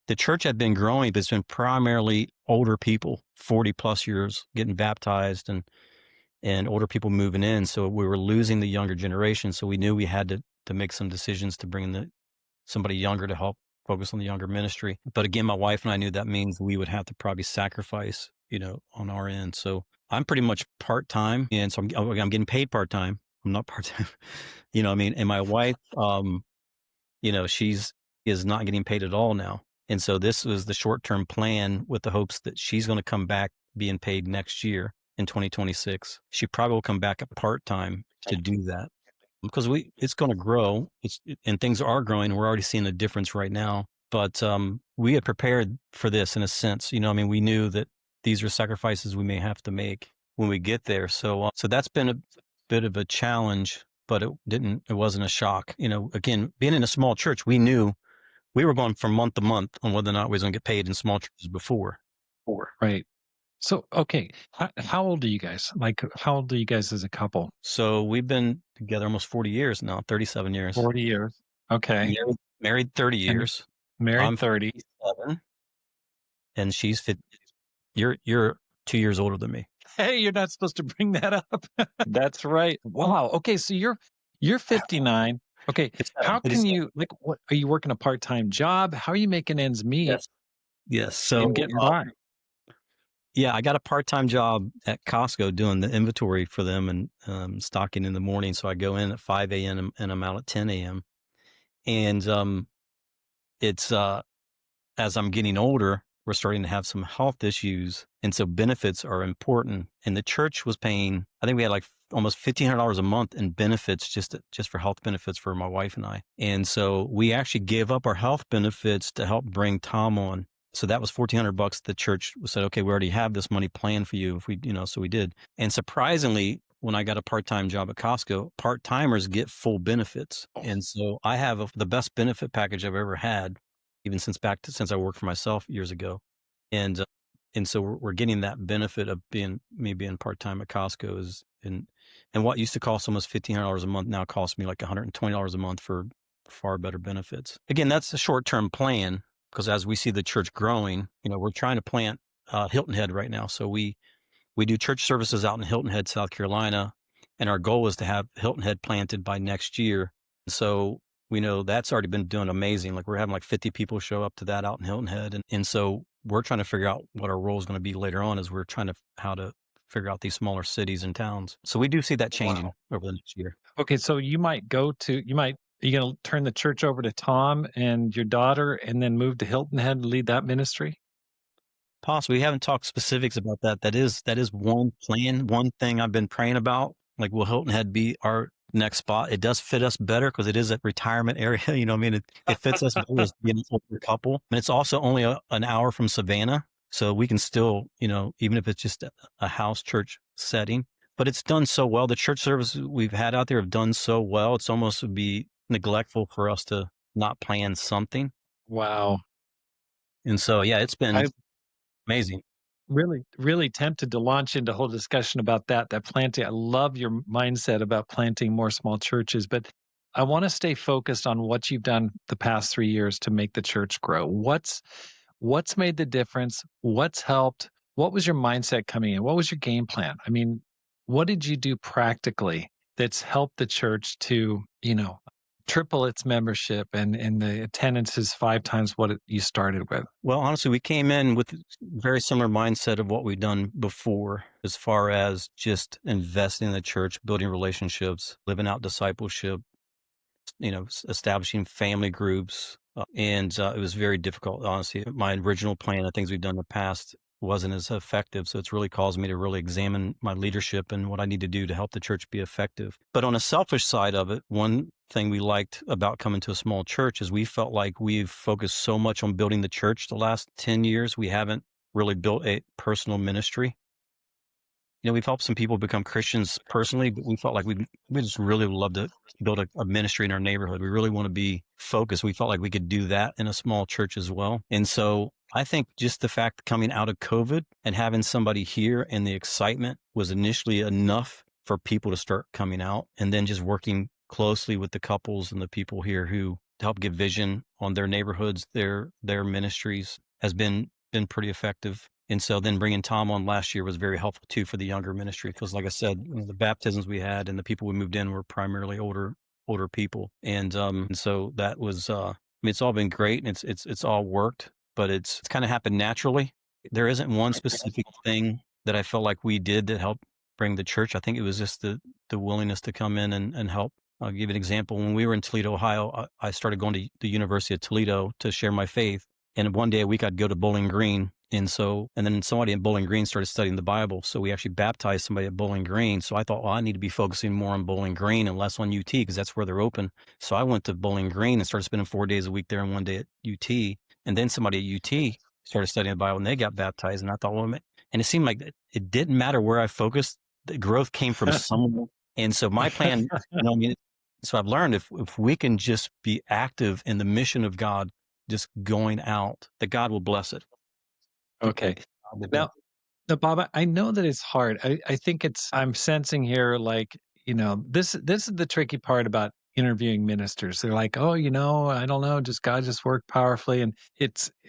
the church had been growing, but it's been primarily older people, 40 plus years, getting baptized and older people moving in. So we were losing the younger generation. So we knew we had to make some decisions to bring in somebody younger to help focus on the younger ministry. But again, my wife and I knew that means we would have to probably sacrifice, on our end. So I'm pretty much part-time. And so I'm getting paid part-time. I'm not part-time, I mean, and my wife, she's is not getting paid at all now. And so this was the short-term plan with the hopes that she's going to come back being paid next year in 2026. She probably will come back at part-time to do that because it's going to grow. And things are growing. We're already seeing a difference right now. But we had prepared for this in a sense. We knew that these are sacrifices we may have to make when we get there. So that's been a bit of a challenge, but it wasn't a shock. Again, being in a small church, we knew we were going from month to month on whether or not we was going to get paid in small churches before. Right. So, okay, how old are you guys? Like, how old are you guys as a couple? So we've been together almost 40 years now, 37 years. 40 years. Okay. Married 30 And years. married I'm 30. 57, and she's 50. You're 2 years older than me. Hey, you're not supposed to bring that up. That's right. Wow. Okay, so you're 59. Okay, how can you what are you working a part-time job? How are you making ends meet Yes. So and getting by? yeah, I got a part-time job at Costco doing the inventory for them and stocking in the morning. So I go in at 5 a.m. and I'm out at 10 a.m. And it's as I'm getting older, we're starting to have some health issues. And so benefits are important. And the church was paying, I think we had like almost $1,500 a month in benefits just for health benefits for my wife and I. And so we actually gave up our health benefits to help bring Tom on. So that was $1,400. The church said, okay, we already have this money planned for you. If we, so we did. And surprisingly, when I got a part-time job at Costco, part-timers get full benefits. And so I have the best benefit package I've ever had, even since I worked for myself years ago. And so we're getting that benefit of being part-time at Costco and what used to cost almost $1,500 a month now costs me like $120 a month for far better benefits. Again, that's a short-term plan because as we see the church growing, we're trying to plant Hilton Head right now. So we do church services out in Hilton Head, South Carolina. and our goal was to have Hilton Head planted by next year. So we know that's already been doing amazing. Like we're having like 50 people show up to that out in Hilton Head. And so we're trying to figure out what our role is going to be later on as we're trying to how to figure out these smaller cities and towns. So we do see that changing over the next year. Okay, so you gonna turn the church over to Tom and your daughter and then move to Hilton Head and lead that ministry? Possibly. We haven't talked specifics about that. That is one plan, one thing I've been praying about. Like, will Hilton Head be our next spot? It does fit us better because it is a retirement area. You know what I mean? It fits us better as being an older couple. And it's also only an hour from Savannah. So we can still, even if it's just a house church setting, but it's done so well. The church services we've had out there have done so well. It's almost would be neglectful for us to not plan something. Wow. And so, yeah, it's been I amazing. really, really tempted to launch into a whole discussion about that planting. I love your mindset about planting more small churches, but I want to stay focused on what you've done the past 3 years to make the church grow. What's made the difference? What's helped? What was your mindset coming in? What was your game plan? I mean, what did you do practically that's helped the church to, triple its membership and the attendance is 5 times what you started with? Well, honestly, we came in with very similar mindset of what we've done before, as far as just investing in the church, building relationships, living out discipleship, establishing family groups. And it was very difficult, honestly. My original plan, the things we've done in the past, wasn't as effective. So it's really caused me to really examine my leadership and what I need to do to help the church be effective. But on a selfish side of it, one thing we liked about coming to a small church is we felt like we've focused so much on building the church the last 10 years. We haven't really built a personal ministry. We've helped some people become Christians personally, but we felt like we just really would love to build a ministry in our neighborhood. We really want to be focused. We felt like we could do that in a small church as well. And so I think just the fact coming out of COVID and having somebody here and the excitement was initially enough for people to start coming out, and then just working closely with the couples and the people here who help give vision on their neighborhoods, their ministries has been pretty effective. And so then bringing Tom on last year was very helpful too for the younger ministry, because like I said, the baptisms we had and the people we moved in were primarily older people. And so that was, it's all been great, and it's all worked, but it's kind of happened naturally. There isn't one specific thing that I felt like we did that helped bring the church. I think it was just the willingness to come in and help. I'll give you an example. When we were in Toledo, Ohio, I started going to the University of Toledo to share my faith. And one day a week I'd go to Bowling Green. And then somebody in Bowling Green started studying the Bible. So we actually baptized somebody at Bowling Green. So I thought, well, I need to be focusing more on Bowling Green and less on UT, because that's where they're open. So I went to Bowling Green and started spending 4 days a week there and 1 day at UT. And then somebody at UT started studying the Bible and they got baptized. And I thought, well, and it seemed like it didn't matter where I focused. The growth came from somewhere. And so my plan, so I've learned if we can just be active in the mission of God, just going out, that God will bless it. Okay. Now, Bob, I know that it's hard. I think I'm sensing here, like, this is the tricky part about interviewing ministers. They're like, oh, I don't know, God just worked powerfully. And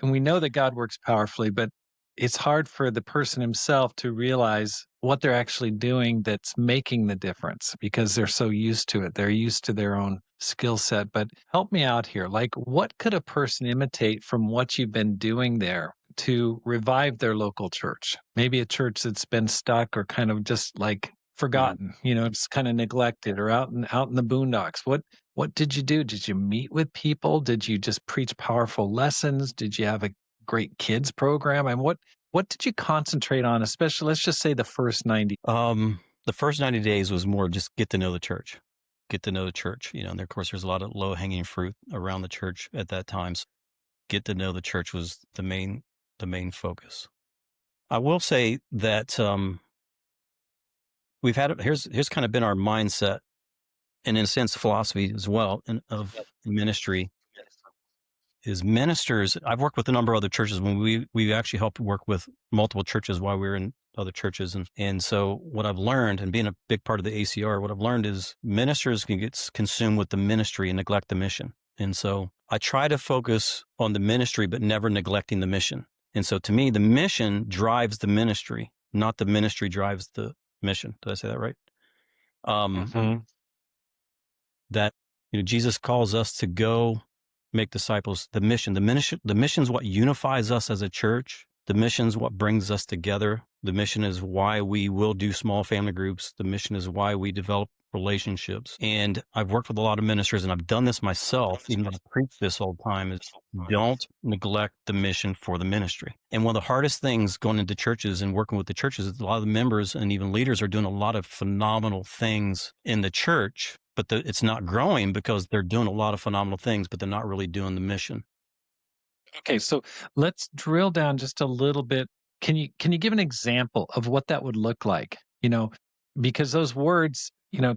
we know that God works powerfully, but it's hard for the person himself to realize what they're actually doing that's making the difference, because they're so used to it. They're used to their own skill set. But help me out here. Like, what could a person imitate from what you've been doing there to revive their local church? Maybe a church that's been stuck or kind of just like forgotten, it's kind of neglected, or out in the boondocks. What did you do? Did you meet with people? Did you just preach powerful lessons? Did you have a great kids program? And what did you concentrate on, especially, let's just say, the first 90? The first 90 days was more just get to know the church. And of course, there's a lot of low hanging fruit around the church at that time. So get to know the church was the main focus. I will say that we've had here's kind of been our mindset, and in a sense philosophy as well, of ministry. Is ministers, I've worked with a number of other churches when we actually helped work with multiple churches while we were in other churches. And so what I've learned, and being a big part of the ACR, what I've learned is ministers can get consumed with the ministry and neglect the mission. And so I try to focus on the ministry, but never neglecting the mission. And so to me, the mission drives the ministry, not the ministry drives the mission. Did I say that right? Mhm. That, Jesus calls us to go make disciples. The mission is what unifies us as a church. The mission is what brings us together. The mission is why we will do small family groups. The mission is why we develop relationships. And I've worked with a lot of ministers, and I've done this myself, even though I preach this all the time, is don't neglect the mission for the ministry. And one of the hardest things going into churches and working with the churches is a lot of the members and even leaders are doing a lot of phenomenal things in the church, but it's not growing because they're doing a lot of phenomenal things, but they're not really doing the mission. Okay, so let's drill down just a little bit. Can you give an example of what that would look like? Because those words,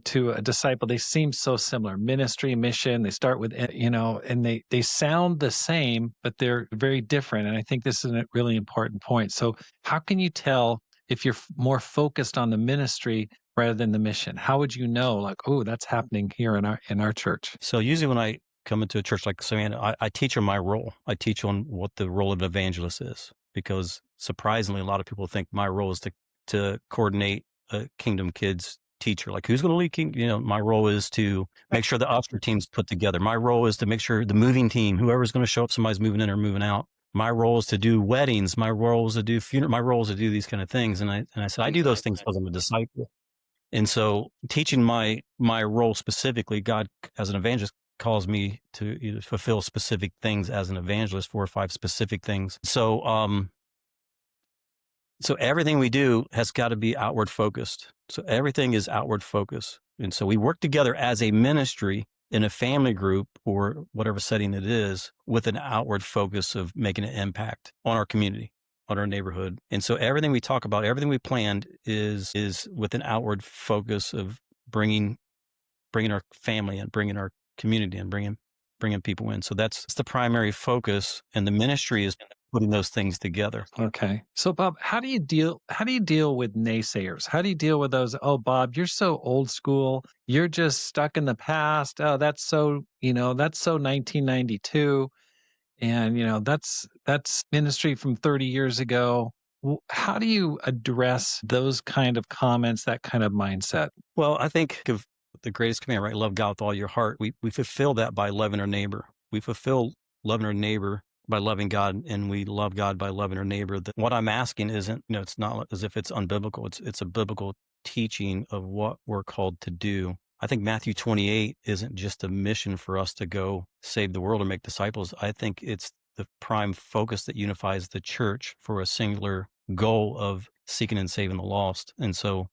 to a disciple, they seem so similar. Ministry, mission, they start with, and they sound the same, but they're very different. And I think this is a really important point. So, how can you tell if you're more focused on the ministry rather than the mission? How would you know, like, oh, that's happening here in our church? So usually when I come into a church like Savannah, I teach on my role. I teach on what the role of an evangelist is, because surprisingly, a lot of people think my role is to coordinate a Kingdom Kids teacher. Like, who's going to lead my role is to make sure the usher team's put together. My role is to make sure the moving team, whoever's going to show up, somebody's moving in or moving out. My role is to do weddings. My role is to do funeral. My role is to do these kind of things. And I said, I do those things because I'm a disciple. And so teaching my role specifically, God as an evangelist calls me to fulfill specific things as an evangelist, 4 or 5 specific things. So everything we do has got to be outward focused. So everything is outward focus. And so we work together as a ministry in a family group or whatever setting it is with an outward focus of making an impact on our community, on our neighborhood. And so everything we talk about, everything we planned is with an outward focus of bringing our family and bringing our community and bringing people in. So that's the primary focus, and the ministry is putting those things together. Okay. So Bob, how do you deal with naysayers? How do you deal with those, oh Bob, you're so old school. You're just stuck in the past. Oh, that's so 1992 and that's ministry from 30 years ago. How do you address those kind of comments, that kind of mindset? Well, I think of the greatest command, right? Love God with all your heart. We fulfill that by loving our neighbor. We fulfill loving our neighbor by loving God, and we love God by loving our neighbor. What I'm asking isn't, it's not as if it's unbiblical. It's a biblical teaching of what we're called to do. I think Matthew 28 isn't just a mission for us to go save the world or make disciples. I think it's the prime focus that unifies the church for a singular goal of seeking and saving the lost. And so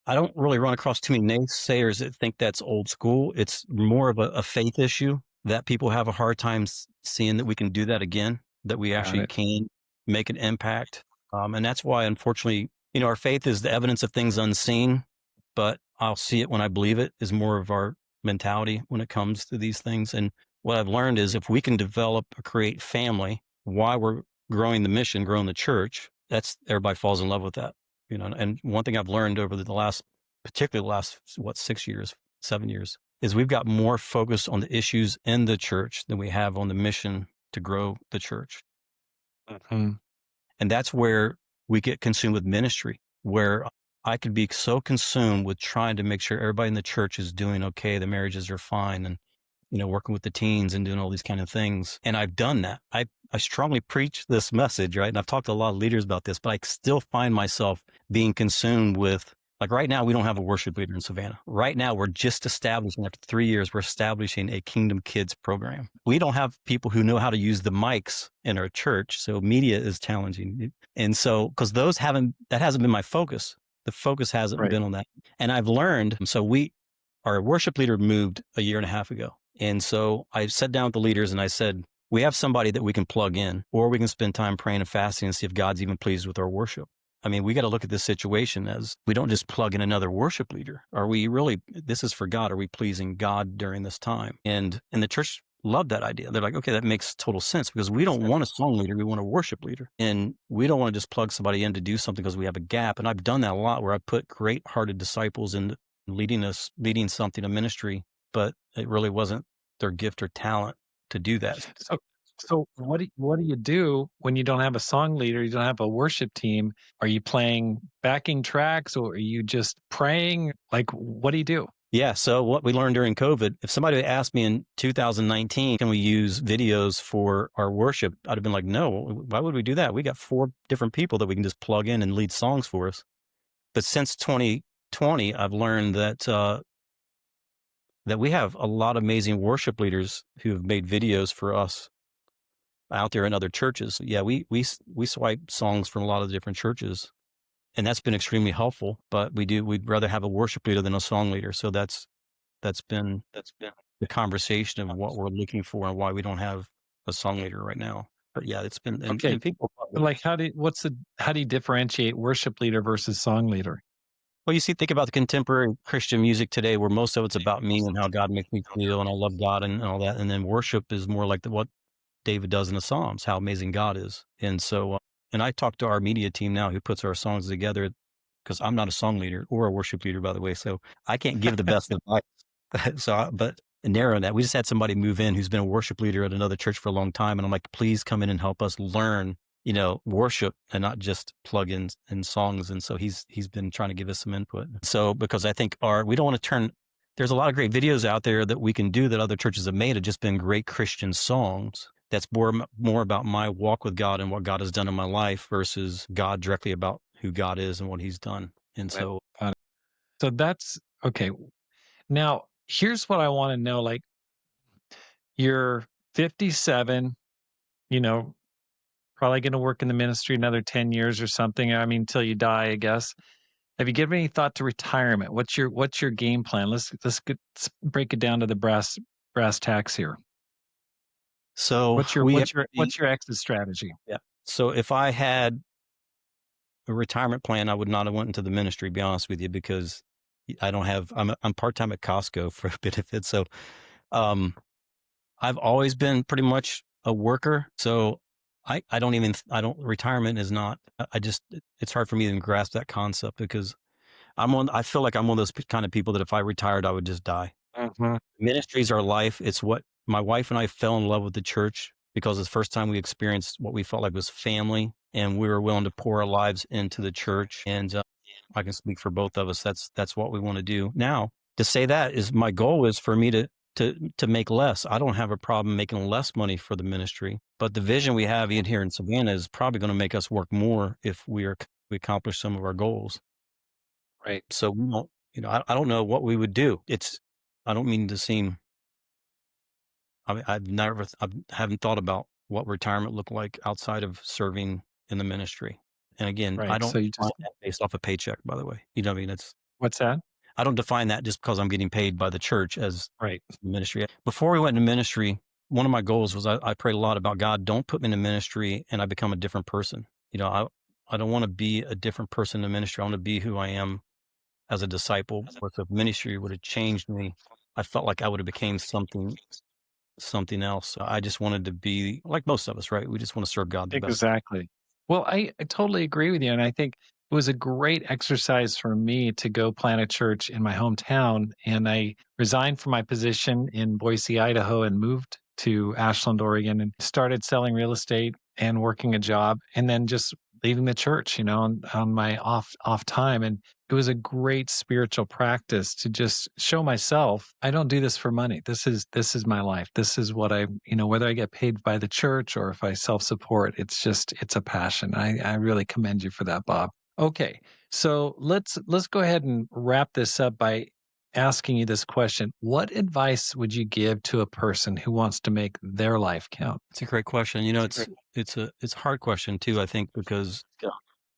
I don't really run across too many naysayers that think that's old school. It's more of a faith issue that people have a hard time seeing that we can do that again, that we actually can make an impact. And that's why, unfortunately, our faith is the evidence of things unseen, but I'll see it when I believe it is more of our mentality when it comes to these things. And what I've learned is if we can develop or create family while we're growing the mission, growing the church, everybody falls in love with that. And one thing I've learned over particularly the last 6 years, 7 years, is we've got more focus on the issues in the church than we have on the mission to grow the church. And that's where we get consumed with ministry, where I could be so consumed with trying to make sure everybody in the church is doing okay, the marriages are fine, and working with the teens and doing all these kind of things. And I've done that. I strongly preach this message, right? And I've talked to a lot of leaders about this, but I still find myself being consumed with, like right now, we don't have a worship leader in Savannah. Right now, we're just establishing, after 3 years, we're establishing a Kingdom Kids program. We don't have people who know how to use the mics in our church. So media is challenging. And so, because that hasn't been my focus. The focus hasn't been on that. And I've learned, our worship leader moved a year and a half ago. And so I sat down with the leaders and I said, we have somebody that we can plug in, or we can spend time praying and fasting and see if God's even pleased with our worship. I mean, we got to look at this situation as we don't just plug in another worship leader. Are we really, this is for God. Are we pleasing God during this time? And the church loved that idea. They're like, okay, that makes total sense because we don't want a song leader. We want a worship leader. And we don't want to just plug somebody in to do something because we have a gap. And I've done that a lot where I put great hearted disciples in leading something, a ministry, but it really wasn't their gift or talent to do that. So what do you do when you don't have a song leader, you don't have a worship team? Are you playing backing tracks or are you just praying? Like, what do you do? Yeah. So what we learned during COVID, if somebody asked me in 2019, can we use videos for our worship? I'd have been like, no, why would we do that? We got 4 different people that we can just plug in and lead songs for us. But since 2020, I've learned that we have a lot of amazing worship leaders who have made videos for us out there in other churches. Yeah, we swipe songs from a lot of different churches, and that's been extremely helpful. But we'd rather have a worship leader than a song leader. So that's been the conversation of what we're looking for and why we don't have a song leader right now. But yeah, it's been Okay. and people. Like how do you differentiate worship leader versus song leader? Well, you see, think about the contemporary Christian music today, where most of it's about me and how God makes me feel, and I love God and all that. And then worship is more like what David does in the Psalms, how amazing God is. And so, and I talk to our media team now who puts our songs together, because I'm not a song leader or a worship leader, by the way. So I can't give the best advice. But narrowing that, we just had somebody move in who's been a worship leader at another church for a long time. And I'm like, please come in and help us learn, worship and not just plug in songs. And so he's been trying to give us some input. So, because I think we don't want to there's a lot of great videos out there that we can do that other churches have made. Have just been great Christian songs. That's more about my walk with God and what God has done in my life versus God directly about who God is and what he's done. And Right. so, So that's okay. Now, here's what I want to know. Like, you're 57, you know, probably going to work in the ministry another 10 years or something. I mean, till you die, I guess. Have you given any thought to retirement? What's your game plan? Let's break it down to the brass tacks here. so What's your we what's your what's your exit strategy? yeah. So if I had a retirement plan, I would not have went into the ministry, to be honest with you, because I don't have, I'm part-time at Costco for benefits. So, I've always been pretty much a worker. So retirement is not, it's hard for me to grasp that concept because I feel like I'm one of those kind of people that if I retired, I would just die. Mhm. Ministry is our life. It's what my wife and I fell in love with the church because it's the first time we experienced what we felt like was family, and we were willing to pour our lives into the church. And I can speak for both of us. That's what we want to do. Now, to say that is my goal is for me to make less. I don't have a problem making less money for the ministry, but the vision we have in here in Savannah is probably going to make us work more if we accomplish some of our goals. Right. So we don't, I don't know what we would do. I don't mean to seem, I mean, I haven't thought about what retirement looked like outside of serving in the ministry. And again, I Right. don't So you define just that based off a paycheck, by the way. You know what I mean? what's that? I don't define that just because I'm getting paid by the church as Right. ministry. Before we went into ministry, one of my goals was I prayed a lot about God, don't put me in a ministry and I become a different person. I don't want to be a different person in ministry. I want to be who I am as a disciple. But if ministry would have changed me, I felt like I would have became something else. I just wanted to be like most of us, right? We just want to serve God the best. Exactly. Well, I totally agree with you, and I think it was a great exercise for me to go plant a church in my hometown, and I resigned from my position in Boise, Idaho, and moved to Ashland, Oregon, and started selling real estate and working a job, and then just leaving the church, on my off time, and it was a great spiritual practice to just show myself I don't do this for money. This is my life. This is what whether I get paid by the church or if I self-support, it's a passion. I really commend you for that, Bob. Okay. So let's go ahead and wrap this up by asking you this question. What advice would you give to a person who wants to make their life count? It's a great question. It's a hard question too, I think, because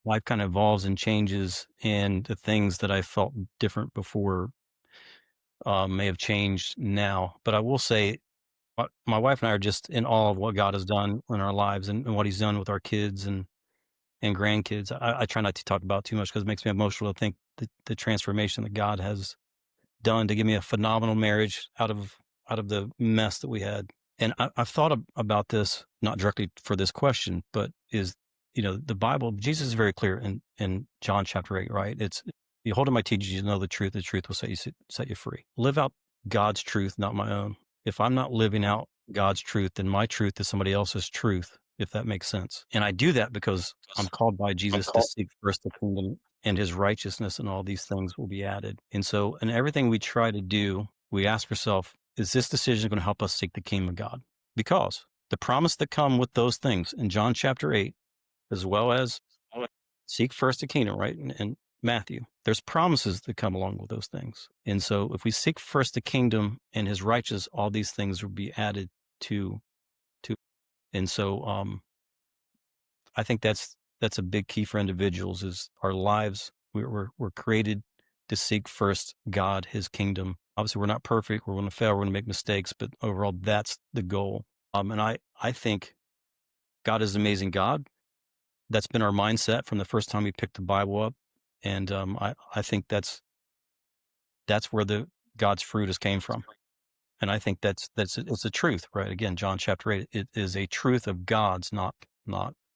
life kind of evolves and changes, and the things that I felt different before may have changed now. But I will say, my wife and I are just in awe of what God has done in our lives and what He's done with our kids and grandkids. I try not to talk about too much because it makes me emotional to think the transformation that God has done to give me a phenomenal marriage out of the mess that we had. And I've thought about this, not directly for this question, but the Bible, Jesus is very clear in John chapter 8, right? It's, you hold in my teachings, you know the truth will set you free. Live out God's truth, not my own. If I'm not living out God's truth, and my truth is somebody else's truth, if that makes sense. And I do that because I'm called by Jesus to seek first the kingdom and his righteousness, and all these things will be added. And so in everything we try to do, we ask ourselves, is this decision going to help us seek the kingdom of God? Because the promise that come with those things in John chapter 8, as well as seek first the kingdom, right? And Matthew, there's promises that come along with those things. And so if we seek first the kingdom and his righteousness, all these things will be added to. And so I think that's a big key for individuals is our lives. We're created to seek first God, his kingdom. Obviously, we're not perfect. We're going to fail. We're going to make mistakes. But overall, that's the goal. And I think God is an amazing God. That's been our mindset from the first time we picked the Bible up. And I think that's where God's fruit has came from. And I think it's the truth, right? Again, John chapter 8, it is a truth of God's, not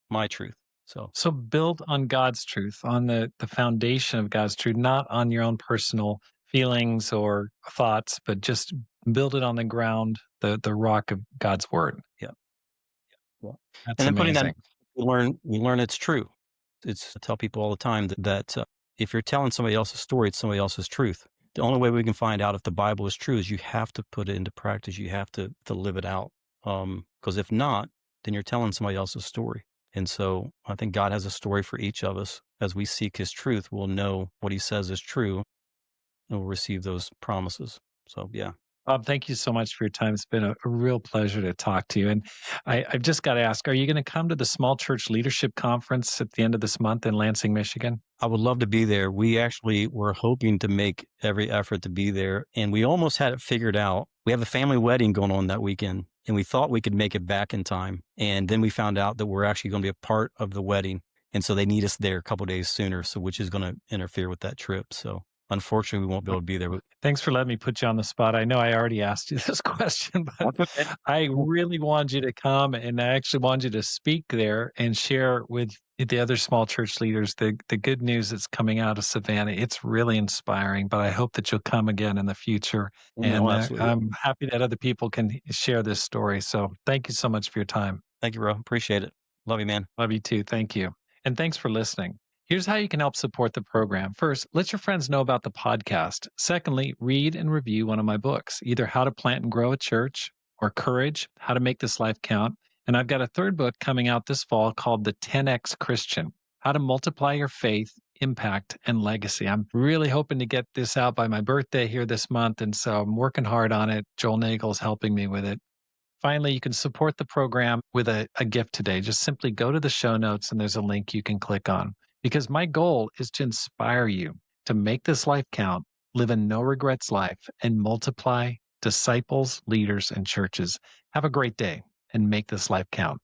my truth. So build on God's truth, on the foundation of God's truth, not on your own personal feelings or thoughts, but just build it on the ground, the rock of God's word. Yeah. That's And then putting that, amazing. we learn it's true. I tell people all the time that if you're telling somebody else's story, it's somebody else's truth. The only way we can find out if the Bible is true is you have to put it into practice. You have to live it out. Because if not, then you're telling somebody else's story. And so I think God has a story for each of us. As we seek his truth, we'll know what he says is true and we'll receive those promises. So, yeah. Bob, thank you so much for your time. It's been a real pleasure to talk to you. And I've just got to ask, are you going to come to the Small Church Leadership Conference at the end of this month in Lansing, Michigan? I would love to be there. We actually were hoping to make every effort to be there, and we almost had it figured out. We have a family wedding going on that weekend, and we thought we could make it back in time. And then we found out that we're actually going to be a part of the wedding. And so they need us there a couple of days sooner, so which is going to interfere with that trip. So unfortunately, we won't be able to be there. Thanks for letting me put you on the spot. I know I already asked you this question, but I really wanted you to come, and I actually wanted you to speak there and share with the other small church leaders the good news that's coming out of Savannah. It's really inspiring, but I hope that you'll come again in the future. No, And absolutely. I'm happy that other people can share this story. So thank you so much for your time. Thank you, bro. Appreciate it. Love you, man. Love you too. Thank you. And thanks for listening. Here's how you can help support the program. First, let your friends know about the podcast. Secondly, read and review one of my books, either How to Plant and Grow a Church or Courage, How to Make This Life Count. And I've got a third book coming out this fall called The 10X Christian, How to Multiply Your Faith, Impact, and Legacy. I'm really hoping to get this out by my birthday here this month. And so I'm working hard on it. Joel Nagel's helping me with it. Finally, you can support the program with a gift today. Just simply go to the show notes and there's a link you can click on. Because my goal is to inspire you to make this life count, live a no regrets life, and multiply disciples, leaders, and churches. Have a great day and make this life count.